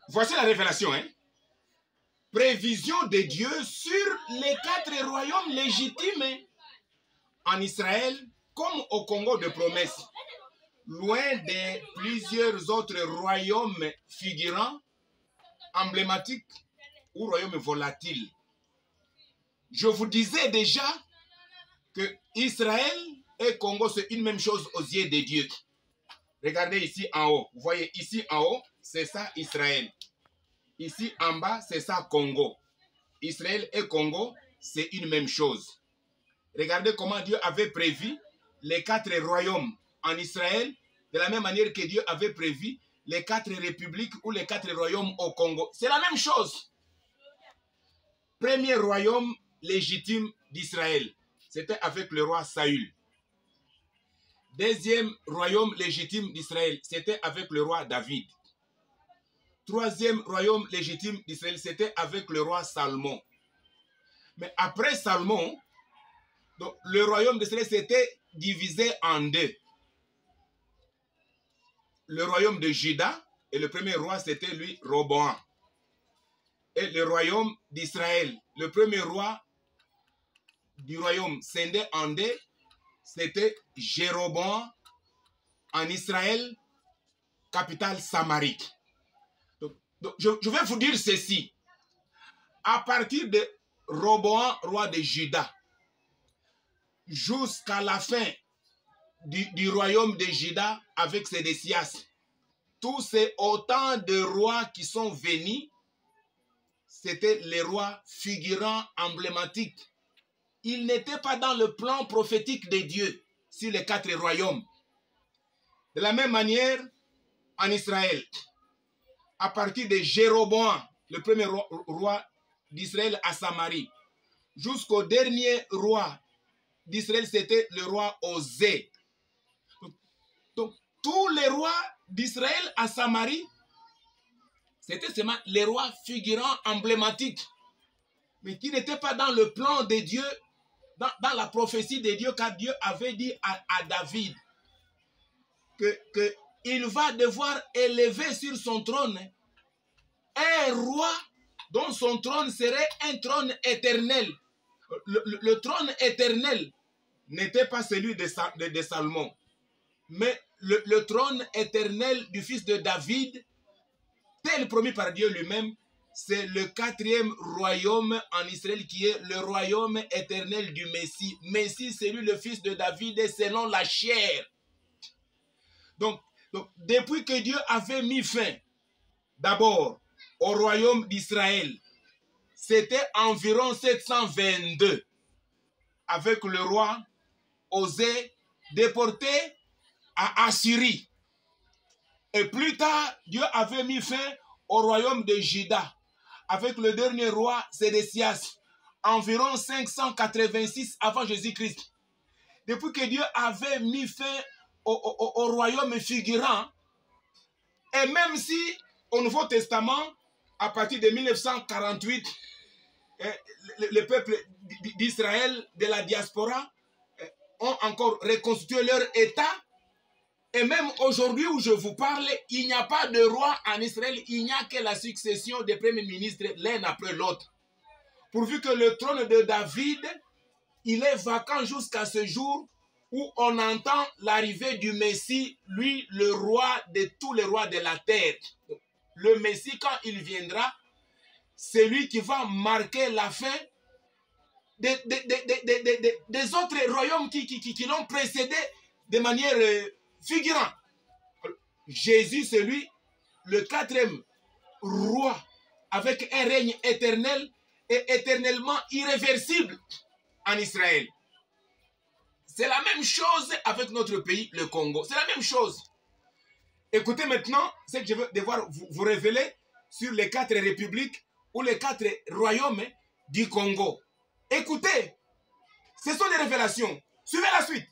Voici la révélation. Hein? Prévision de Dieu sur les 4 royaumes légitimes en Israël comme au Congo de promesse. Loin de plusieurs autres royaumes figurants, emblématiques ou royaumes volatiles. Je vous disais déjà que Israël et Congo, c'est une même chose aux yeux de Dieu. Regardez ici en haut. Vous voyez ici en haut, c'est ça Israël. Ici en bas, c'est ça Congo. Israël et Congo, c'est une même chose. Regardez comment Dieu avait prévu les 4 royaumes en Israël, de la même manière que Dieu avait prévu les 4 républiques ou les 4 royaumes au Congo. C'est la même chose. Premier royaume légitime d'Israël, c'était avec le roi Saül. Deuxième royaume légitime d'Israël, c'était avec le roi David. Troisième royaume légitime d'Israël, c'était avec le roi Salomon. Mais après Salomon, donc, le royaume d'Israël s'était divisé en 2. Le royaume de Juda, et le premier roi, c'était lui, Roboam. Et le royaume d'Israël, le premier roi du royaume scindé en 2, c'était Jéroboam en Israël, capitale Samarie. Donc, je vais vous dire ceci. À partir de Roboam, roi de Juda, jusqu'à la fin du royaume de Juda avec Sédécias, tous ces autant de rois qui sont venus, c'était les rois figurants emblématiques. Ils n'étaient pas dans le plan prophétique de Dieu sur les 4 royaumes. De la même manière, en Israël, à partir de Jéroboam, le premier roi d'Israël à Samarie, jusqu'au dernier roi d'Israël, c'était le roi Osée. Donc, tous les rois d'Israël à Samarie, c'était seulement les rois figurants emblématiques, mais qui n'étaient pas dans le plan de Dieu, dans la prophétie de Dieu, car Dieu avait dit à David qu'il va devoir élever sur son trône un roi dont son trône serait un trône éternel. Le trône éternel n'était pas celui de Salomon, mais le trône éternel du fils de David, tel promis par Dieu lui-même, c'est le 4e royaume en Israël qui est le royaume éternel du Messie. Messie, c'est lui le fils de David selon la chair. Donc, depuis que Dieu avait mis fin d'abord au royaume d'Israël, c'était environ 722 avec le roi Osée déporté à Assyrie. Et plus tard, Dieu avait mis fin au royaume de Juda avec le dernier roi Sédécias, environ 586 avant Jésus-Christ. Depuis que Dieu avait mis fin au royaume figurant, et même si au Nouveau Testament, à partir de 1948, le peuple d'Israël, de la diaspora, ont encore reconstitué leur État. Et même aujourd'hui où je vous parle, il n'y a pas de roi en Israël, il n'y a que la succession des premiers ministres l'un après l'autre. Pourvu que le trône de David, il est vacant jusqu'à ce jour où on entend l'arrivée du Messie, lui, le roi de tous les rois de la terre. Le Messie, quand il viendra, c'est lui qui va marquer la fin des autres royaumes qui l'ont précédé de manière figurante. Jésus, c'est lui, le 4e roi, avec un règne éternel et éternellement irréversible en Israël. C'est la même chose avec notre pays, le Congo. C'est la même chose. Écoutez maintenant ce que je vais devoir vous révéler sur les 4 républiques ou les 4 royaumes du Congo. Écoutez, ce sont des révélations. Suivez la suite.